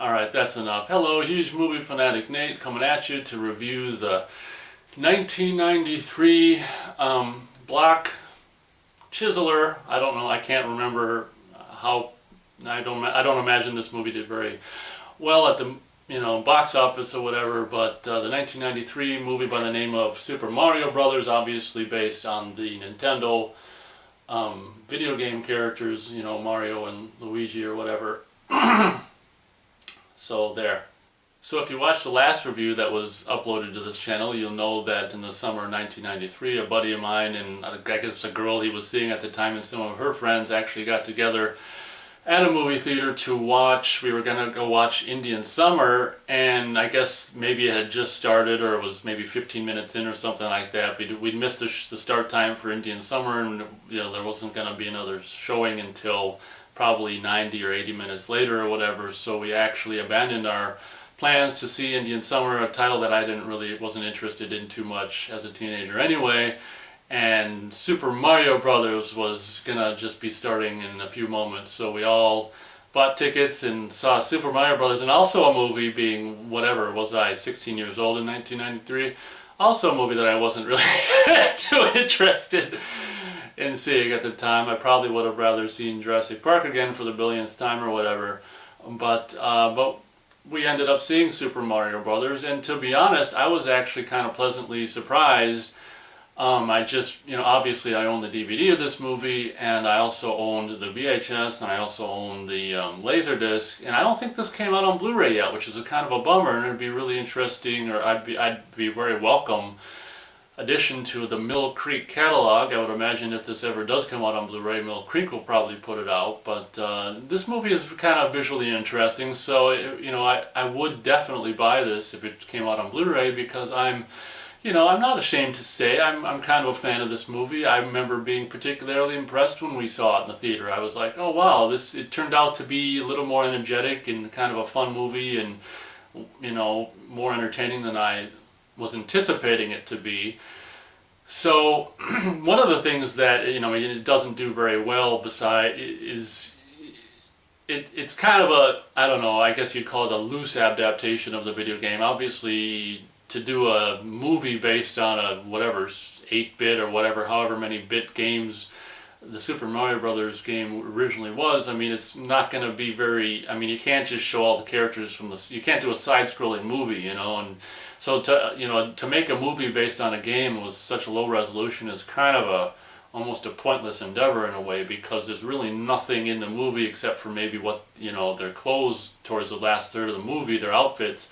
Alright, that's enough. Hello, huge movie fanatic Nate coming at you to review the 1993 Block Chiseler. I don't know, I can't remember how. I don't imagine this movie did very well at the box office or whatever, but the 1993 movie by the name of Super Mario Brothers, obviously based on the Nintendo video game characters, Mario and Luigi or whatever. So there. So if you watched the last review that was uploaded to this channel, you'll know that in the summer of 1993, a buddy of mine and I guess a girl he was seeing at the time and some of her friends actually got together at a movie theater to watch. We were going to go watch Indian Summer, and I guess maybe it had just started or it was maybe 15 minutes in or something like that. We'd missed the start time for Indian Summer, and there wasn't going to be another showing until probably 90 or 80 minutes later or whatever, so we actually abandoned our plans to see Indian Summer, a title that I wasn't interested in too much as a teenager anyway, and Super Mario Brothers was gonna just be starting in a few moments, so we all bought tickets and saw Super Mario Brothers, and also a movie being, whatever was I, 16 years old in 1993, also a movie that I wasn't really too interested in seeing at the time. I probably would have rather seen Jurassic Park again for the billionth time or whatever, but we ended up seeing Super Mario Brothers, and to be honest, I was actually kind of pleasantly surprised. I just, obviously I own the DVD of this movie, and I also owned the VHS, and I also owned the Laserdisc, and I don't think this came out on Blu-ray yet, which is a kind of a bummer, and it'd be really interesting, or I'd be very welcome addition to the Mill Creek catalog. I would imagine if this ever does come out on Blu-ray, Mill Creek will probably put it out, but this movie is kind of visually interesting, so I would definitely buy this if it came out on Blu-ray, because I'm not ashamed to say I'm kind of a fan of this movie. I remember being particularly impressed when we saw it in the theater. I was like, oh wow, it turned out to be a little more energetic and kind of a fun movie, and more entertaining than I was anticipating it to be. So one of the things that it doesn't do very well is it's kind of a, I don't know, I guess you'd call it a loose adaptation of the video game. Obviously, to do a movie based on a whatever 8-bit or whatever, however many bit games the Super Mario Brothers game originally was, I mean, it's not going to be very, you can't just show all the characters from you can't do a side-scrolling movie, and so to make a movie based on a game with such a low resolution is kind of almost a pointless endeavor in a way, because there's really nothing in the movie except for maybe what, their clothes towards the last third of the movie, their outfits,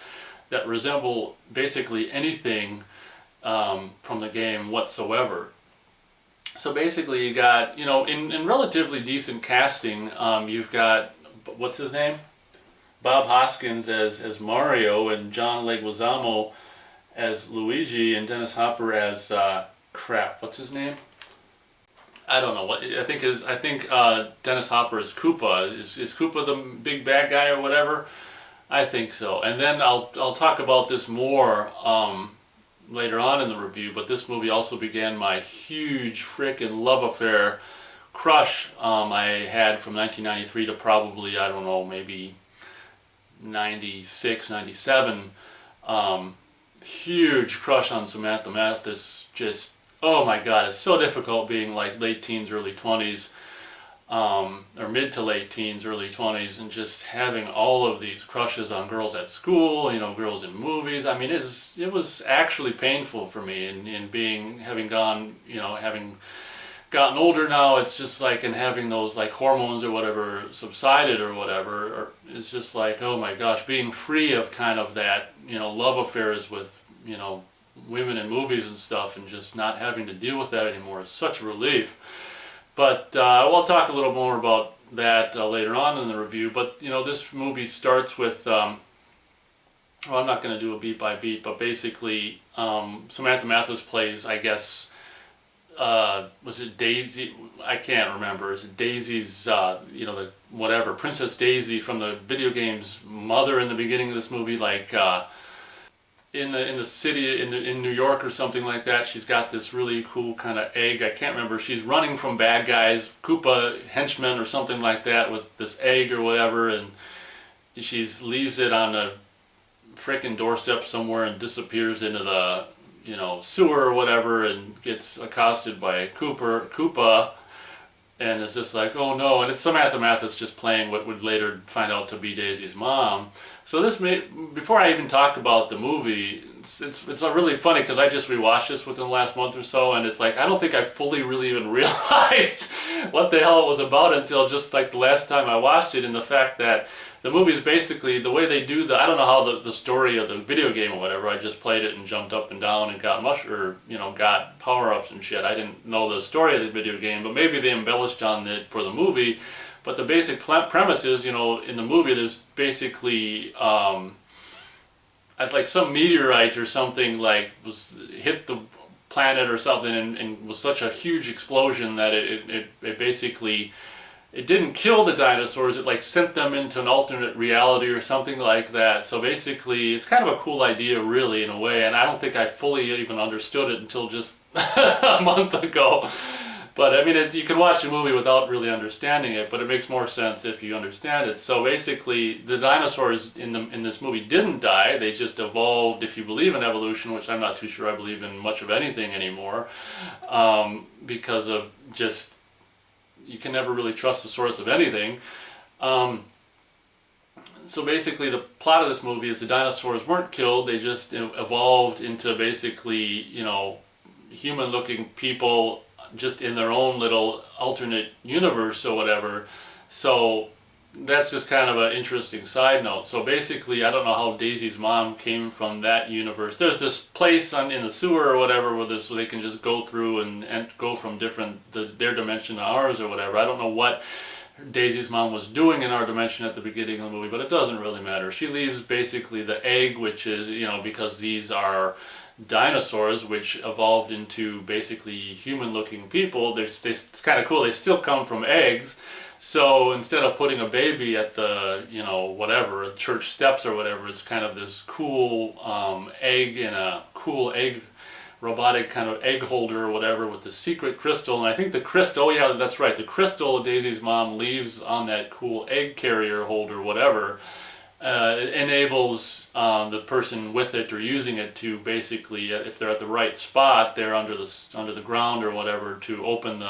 that resemble basically anything from the game whatsoever. So basically you got, in relatively decent casting, you've got, what's his name? Bob Hoskins as Mario, and John Leguizamo as Luigi, and Dennis Hopper as, what's his name? I don't know what I think Dennis Hopper is Koopa. Is Koopa the big bad guy or whatever? I think so. And then I'll talk about this more later on in the review, but this movie also began my huge frickin' love affair crush I had from 1993 to probably, I don't know, maybe 96, 97. Huge crush on Samantha Mathis. Just, oh my god, it's so difficult being like late teens, early 20s. Or mid to late teens, early 20s, and just having all of these crushes on girls at school, girls in movies. I mean, it was actually painful for me, and having gotten older now, it's just like, and having those like hormones or whatever subsided or whatever, or it's just like, oh my gosh, being free of kind of that, love affairs with, women in movies and stuff, and just not having to deal with that anymore is such a relief. But we'll talk a little more about that later on in the review. But this movie starts with, well, I'm not going to do a beat by beat, but basically Samantha Mathis plays, I guess, was it Daisy? I can't remember. Is it Daisy's, the whatever, Princess Daisy from the video game's mother in the beginning of this movie, like in the city in New York or something like that. She's got this really cool kind of egg. I can't remember. She's running from bad guys, Koopa henchmen or something like that, with this egg or whatever, and she leaves it on a frickin' doorstep somewhere and disappears into the sewer or whatever, and gets accosted by Koopa, and it's just like, oh no, and it's Samantha Mathis just playing what would later find out to be Daisy's mom. So before I even talk about the movie, it's really funny because I just rewatched this within the last month or so, and it's like I don't think I fully really even realized what the hell it was about until just like the last time I watched it, and the fact that the movie is basically the way they do I don't know how the story of the video game or whatever, I just played it and jumped up and down and got got power-ups and shit. I didn't know the story of the video game, but maybe they embellished on it for the movie. But the basic premise is, in the movie there's basically like some meteorite or something like hit the planet or something, and was such a huge explosion that it basically, it didn't kill the dinosaurs, it like sent them into an alternate reality or something like that. So basically it's kind of a cool idea really in a way, and I don't think I fully even understood it until just a month ago. But I mean, you can watch the movie without really understanding it, but it makes more sense if you understand it. So basically the dinosaurs in this movie didn't die, they just evolved, if you believe in evolution, which I'm not too sure I believe in much of anything anymore, because of just, you can never really trust the source of anything. So basically the plot of this movie is the dinosaurs weren't killed, they just evolved into basically, human-looking people just in their own little alternate universe or whatever. So that's just kind of an interesting side note. So basically, I don't know how Daisy's mom came from that universe. There's this place in the sewer or whatever where they can just go through and go from their dimension to ours or whatever. I don't know what Daisy's mom was doing in our dimension at the beginning of the movie, but it doesn't really matter. She leaves basically the egg, which is, because these are dinosaurs which evolved into basically human-looking people. It's kind of cool. They still come from eggs. So instead of putting a baby at the, whatever, church steps or whatever, it's kind of this cool egg in a cool egg, robotic kind of egg holder or whatever with the secret crystal. And I think the crystal, oh yeah, that's right, the crystal Daisy's mom leaves on that cool egg carrier holder, whatever, it enables the person with it or using it to basically, if they're at the right spot, they're under the ground or whatever, to open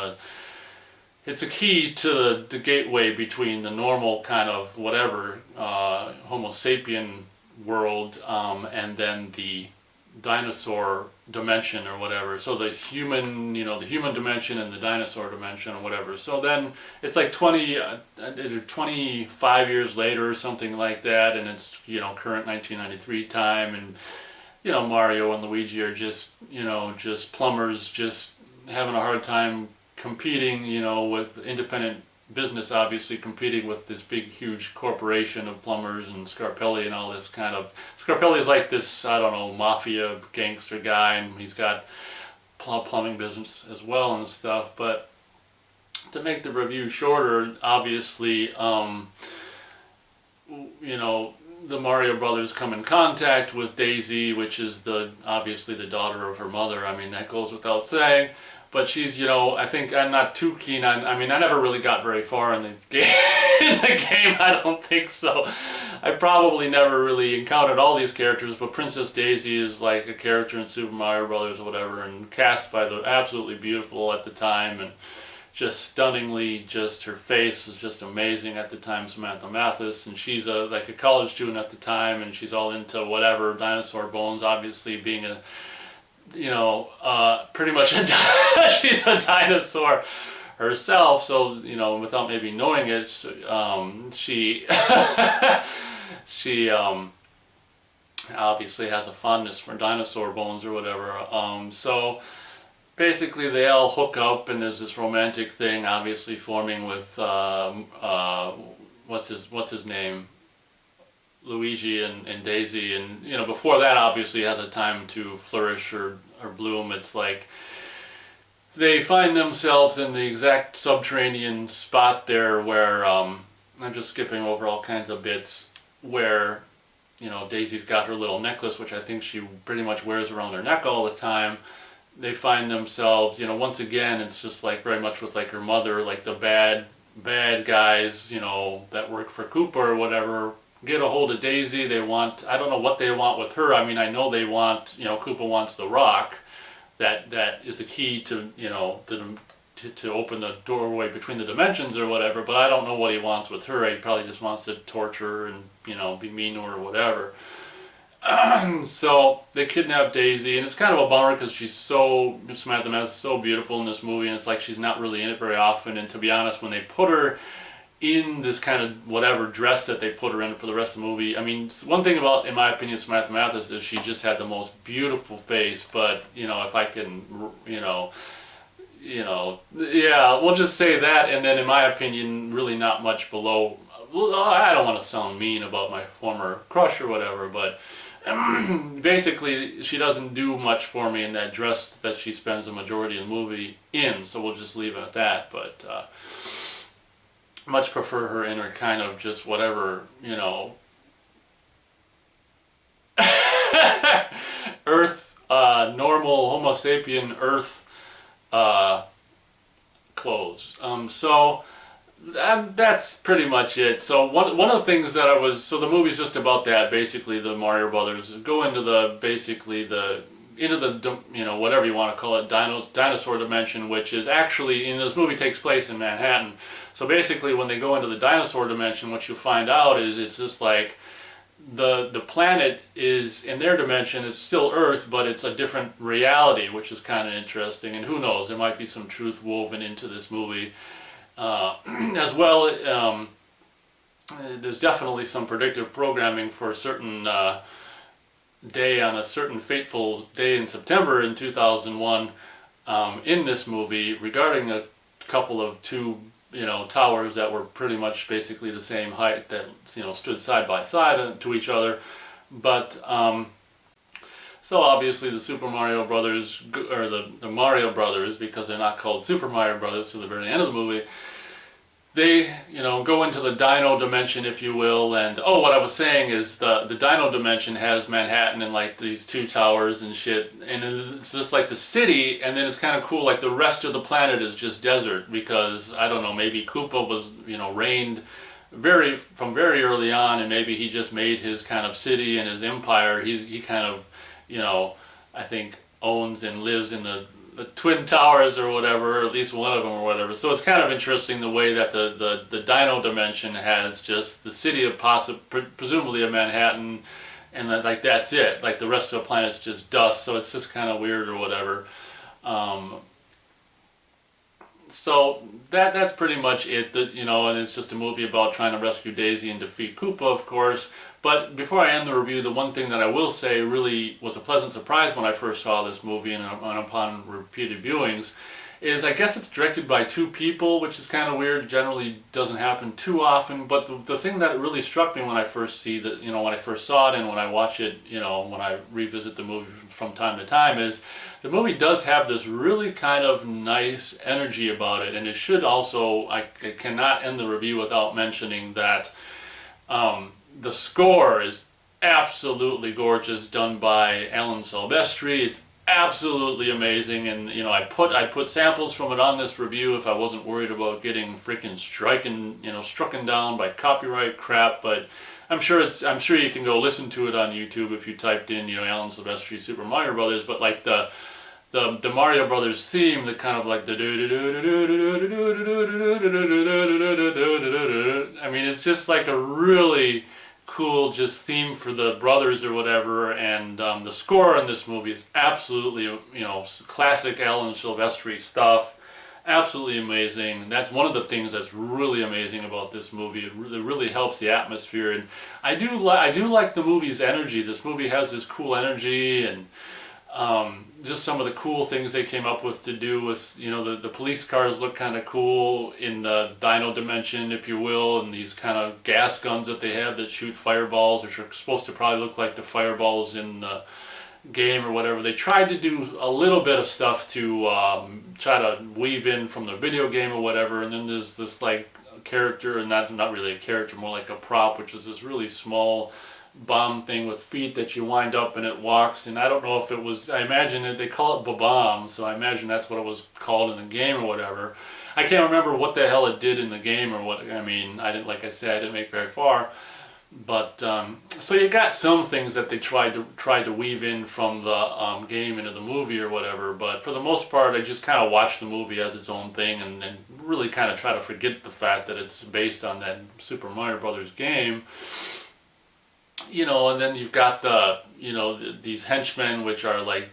it's a key to the gateway between the normal kind of whatever Homo sapien world and then the dinosaur dimension or whatever. So the human, the human dimension and the dinosaur dimension or whatever. So then it's like 25 years later or something like that, and it's, current 1993 time, and, Mario and Luigi are just, just plumbers, just having a hard time competing, with independent business, obviously competing with this big huge corporation of plumbers and Scarpelli and all this kind of, Scarpelli is like this, I don't know, mafia gangster guy, and he's got plumbing business as well and stuff. But to make the review shorter, obviously the Mario brothers come in contact with Daisy, which is obviously the daughter of her mother. I mean, that goes without saying. But she's, I think I'm not too keen on, I never really got very far in the game, I don't think so. I probably never really encountered all these characters, but Princess Daisy is like a character in Super Mario Brothers or whatever, and cast by the absolutely beautiful at the time, and just stunningly, just her face was just amazing at the time, Samantha Mathis, and she's like a college student at the time, and she's all into whatever, dinosaur bones, obviously being a, pretty much she's a dinosaur herself, so, without maybe knowing it, she obviously has a fondness for dinosaur bones or whatever. So basically they all hook up, and there's this romantic thing obviously forming with, what's his name? Luigi and Daisy, and before that obviously has a time to flourish or bloom. It's like they find themselves in the exact subterranean spot there where, I'm just skipping over all kinds of bits, where, you know, Daisy's got her little necklace, which I think she pretty much wears around her neck all the time. They find themselves, you know, once again, it's just like very much with like her mother, like the bad guys, you know, that work for Cooper or whatever, get a hold of Daisy. They want, I don't know what they want with her. I mean, I know they want, you know, Cooper wants the rock. That is the key to, you know, to open the doorway between the dimensions or whatever, but I don't know what he wants with her. He probably just wants to torture her and, you know, be mean to her or whatever. So they kidnap Daisy, and it's kind of a bummer because she's so, Samantha Mathis is so beautiful in this movie, and it's like she's not really in it very often. And to be honest, when they put her in this kind of whatever dress that they put her in for the rest of the movie, I mean, one thing about, in my opinion, Samantha Mathis is she just had the most beautiful face. But, you know, if I can, yeah, we'll just say that. And then in my opinion, really not much below, well, I don't want to sound mean about my former crush or whatever, but basically she doesn't do much for me in that dress that she spends the majority of the movie in, so we'll just leave it at that. But much prefer her in her kind of just whatever, you know, earth, normal Homo sapien earth clothes. So that's pretty much it. So one of the things that so the movie's just about that, basically the Mario Brothers go into you know, whatever you want to call it, dinosaur dimension, which is actually, this movie takes place in Manhattan. So basically when they go into the dinosaur dimension, what you find out is it's just like the planet is, in their dimension, is still Earth, but it's a different reality, which is kind of interesting. And who knows, there might be some truth woven into this movie as well. There's definitely some predictive programming for a certain day on a certain fateful day in September in 2001 in this movie regarding a couple of two, you know, towers that were pretty much basically the same height, that, you know, stood side by side to each other. But so obviously the Super Mario Brothers, or the Mario Brothers, because they're not called Super Mario Brothers to the very end of the movie, they, you know, go into the dino dimension, if you will. And oh, what I was saying is the dino dimension has Manhattan and like these two towers and shit, and it's just like the city, and then it's kind of cool, like the rest of the planet is just desert, because I don't know, maybe Koopa was, you know, reigned from very early on, and maybe he just made his kind of city and his empire. He kind of, you know, I think owns and lives in the Twin Towers or whatever, or at least one of them or whatever. So it's kind of interesting the way that the dino dimension has just the city of presumably of Manhattan, and like that's it. Like the rest of the planet's just dust. So it's just kind of weird or whatever. So that's pretty much it. You know, and it's just a movie about trying to rescue Daisy and defeat Koopa, of course. But before I end the review, the one thing that I will say really was a pleasant surprise when I first saw this movie and upon repeated viewings is, I guess it's directed by two people, which is kind of weird. It generally doesn't happen too often. But the thing that really struck me when I first when I first saw it, and when I watch it, you know, when I revisit the movie from time to time, is the movie does have this really kind of nice energy about it. And it should also, I cannot end the review without mentioning that the score is absolutely gorgeous, done by Alan Silvestri. It's absolutely amazing, and you know, I put samples from it on this review if I wasn't worried about getting freaking strucken down by copyright crap. But I'm sure you can go listen to it on YouTube if you typed in, you know, Alan Silvestri Super Mario Brothers. But like the Mario Brothers theme, the kind of like the I mean, it's just like a really cool just theme for the brothers or whatever. And the score in this movie is absolutely, you know, classic Alan Silvestri stuff. Absolutely amazing. And that's one of the things that's really amazing about this movie. It really helps the atmosphere, and I do like the movie's energy. This movie has this cool energy, and just some of the cool things they came up with to do with, you know, the police cars look kind of cool in the dino dimension, if you will, and these kind of gas guns that they have that shoot fireballs, which are supposed to probably look like the fireballs in game or whatever, they tried to do a little bit of stuff to try to weave in from the video game or whatever, and then there's this like character, and not really a character, more like a prop, which is this really small bomb thing with feet that you wind up and it walks, and I don't know if it was, I imagine they call it Bob-omb, so I imagine that's what it was called in the game or whatever. I can't remember what the hell it did in the game or what, I mean, I didn't, like I said, I didn't make very far. But so you got some things that they tried to weave in from the game into the movie or whatever. But for the most part, I just kind of watched the movie as its own thing, and really kind of try to forget the fact that it's based on that Super Mario Brothers game. You know, and then you've got the these henchmen, which are like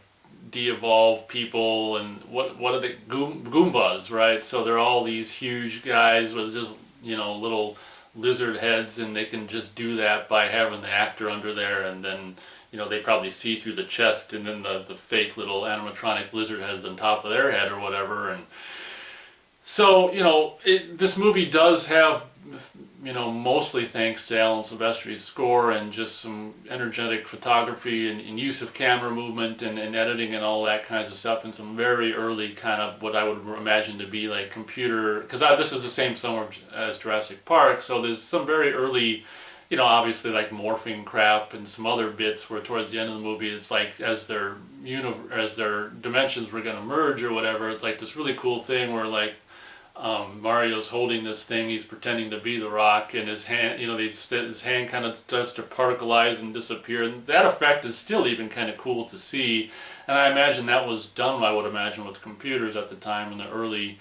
de-evolved people, and what are they, Goombas, right? So they're all these huge guys with just little lizard heads, and they can just do that by having the actor under there, and then they probably see through the chest, and then the fake little animatronic lizard heads on top of their head or whatever. And so this movie does have, mostly thanks to Alan Silvestri's score and just some energetic photography and use of camera movement and editing and all that kinds of stuff, and some very early kind of what I would imagine to be like computer, because this is the same summer as Jurassic Park, so there's some very early, obviously like morphing crap and some other bits where towards the end of the movie it's like as their dimensions were going to merge or whatever, it's like this really cool thing where like Mario's holding this thing, he's pretending to be the Rock, and his hand, his hand kind of starts to particleize and disappear, and that effect is still even kind of cool to see. And I imagine that was done, I would imagine, with computers at the time in the early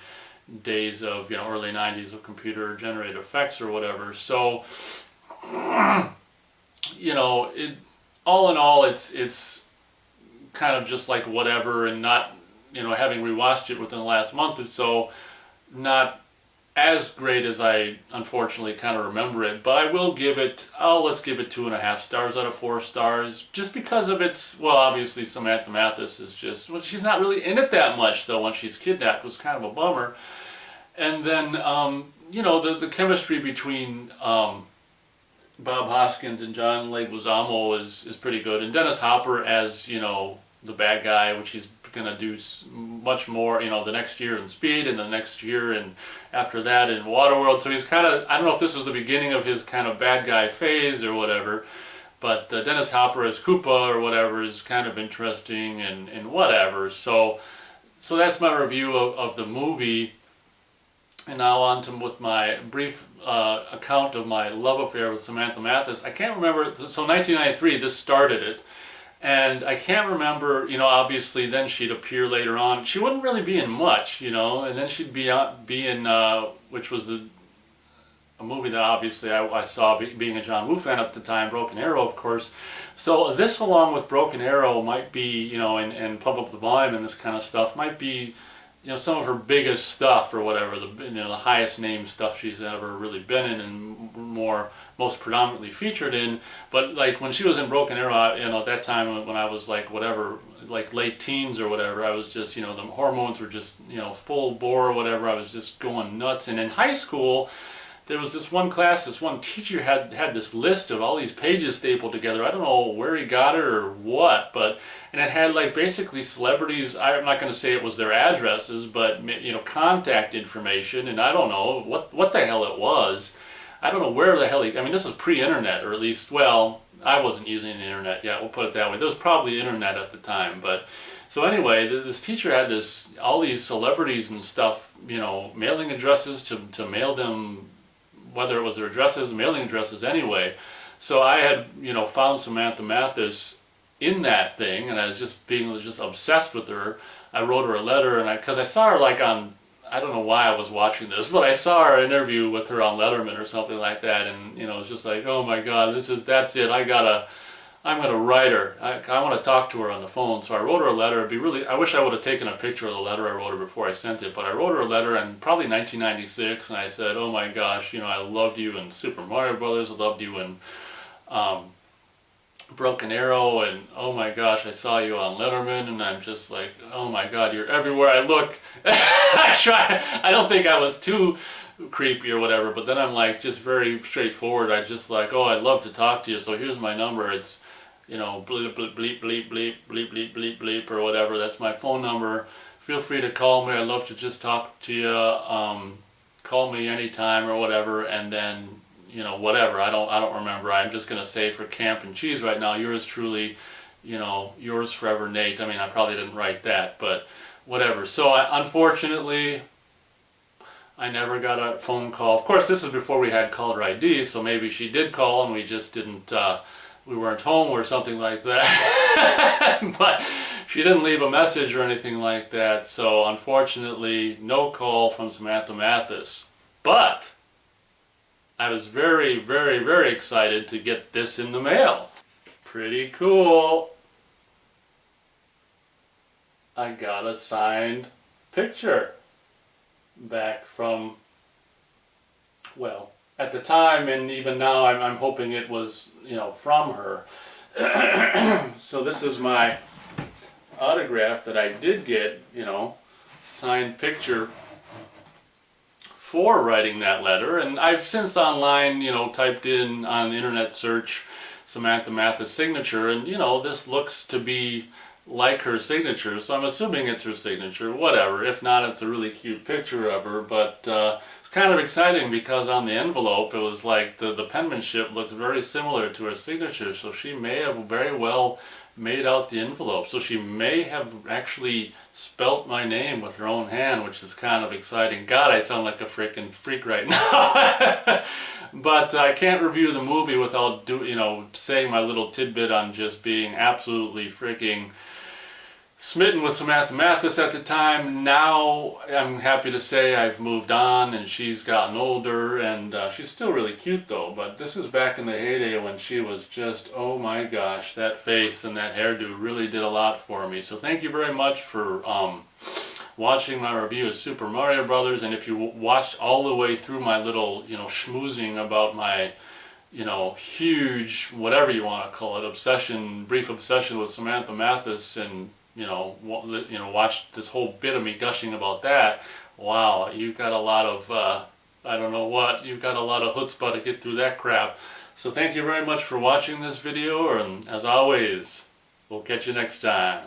days of, early 90s of computer generated effects or whatever. So, all in all, it's kind of just like whatever, and not, having rewatched it within the last month or so, not as great as I unfortunately kind of remember it, but I will give it, let's give it 2.5 stars out of 4 stars, just because of its, well, obviously Samantha Mathis is just, well, she's not really in it that much though. When she's kidnapped, it was kind of a bummer. And then, the chemistry between Bob Hoskins and John Leguizamo is pretty good, and Dennis Hopper as, the bad guy, which he's going to do much more, the next year in Speed, and the next year and after that in Waterworld. So he's kind of, I don't know if this is the beginning of his kind of bad guy phase or whatever, but Dennis Hopper as Koopa or whatever is kind of interesting and whatever. So that's my review of the movie. And now on to with my brief account of my love affair with Samantha Mathis. I can't remember, so 1993, this started it. And I can't remember, obviously then she'd appear later on. She wouldn't really be in much, and then she'd be in, which was a movie that obviously I saw being a John Woo fan at the time, Broken Arrow, of course. So this, along with Broken Arrow, might be, and Pump Up the Volume and this kind of stuff, might be, some of her biggest stuff or whatever, the highest name stuff she's ever really been in and most predominantly featured in. But like when she was in Broken Arrow, at that time when I was like whatever, like late teens or whatever, I was just, the hormones were just, full bore or whatever. I was just going nuts. And in high school, there was this one class, this one teacher had this list of all these pages stapled together. I don't know where he got it or what, and it had like basically celebrities. I'm not going to say it was their addresses, but contact information, and I don't know what the hell it was. I don't know where the hell this is pre-internet, or at least, well, I wasn't using the internet yet, we'll put it that way. There was probably internet at the time, but so anyway, this teacher had all these celebrities and stuff, mailing addresses to mail them, whether it was their addresses, mailing addresses anyway. So I had, found Samantha Mathis in that thing, and I was just obsessed with her. I wrote her a letter, and because I saw her like on, I don't know why I was watching this, but I saw her interview with her on Letterman or something like that, and it was just like, oh my God, that's it. I'm gonna write her. I want to talk to her on the phone. So I wrote her a letter. I wish I would have taken a picture of the letter I wrote her before I sent it, but I wrote her a letter in probably 1996, and I said, oh my gosh, I loved you in Super Mario Brothers. I loved you in Broken Arrow, and oh my gosh, I saw you on Letterman, and I'm just like, oh my God, you're everywhere I look. I don't think I was too creepy or whatever, but then I'm like just very straightforward. I just like, oh, I'd love to talk to you, so here's my number. It's you know, bleep, bleep, bleep, bleep, bleep, bleep, bleep, bleep, bleep, or whatever. That's my phone number. Feel free to call me. I'd love to just talk to you. Call me anytime or whatever, and then, you know, whatever. I don't remember. I'm just gonna say for Camp and Cheese right now, yours truly, you know, yours forever, Nate. I mean, I probably didn't write that, but whatever. So unfortunately, I never got a phone call. Of course, this is before we had caller ID, so maybe she did call and we just didn't, we weren't home or something like that. But she didn't leave a message or anything like that, so unfortunately, no call from Samantha Mathis. But I was very, very, very excited to get this in the mail. Pretty cool. I got a signed picture back from, well, at the time and even now I'm hoping it was, you know, from her. So this is my autograph that I did get, you know, signed picture for writing that letter, and I've since online, you know, typed in on internet search Samantha Mathis signature, and you know, this looks to be like her signature, so I'm assuming it's her signature, whatever. If not, it's a really cute picture of her, but it's kind of exciting because on the envelope it was like the penmanship looks very similar to her signature, so she may have very well made out the envelope. So she may have actually spelt my name with her own hand, which is kind of exciting. God, I sound like a freaking freak right now. But I can't review the movie without saying my little tidbit on just being absolutely freaking smitten with Samantha Mathis at the time. Now I'm happy to say I've moved on and she's gotten older, and she's still really cute though, but this is back in the heyday when she was just, oh my gosh, that face and that hairdo really did a lot for me. So thank you very much for watching my review of Super Mario Brothers, and if you watched all the way through my little, you know, schmoozing about my, you know, huge, whatever you want to call it, brief obsession with Samantha Mathis, and watch this whole bit of me gushing about that. Wow, you've got a lot of, I don't know what, you've got a lot of chutzpah to get through that crap. So thank you very much for watching this video, and as always, we'll catch you next time.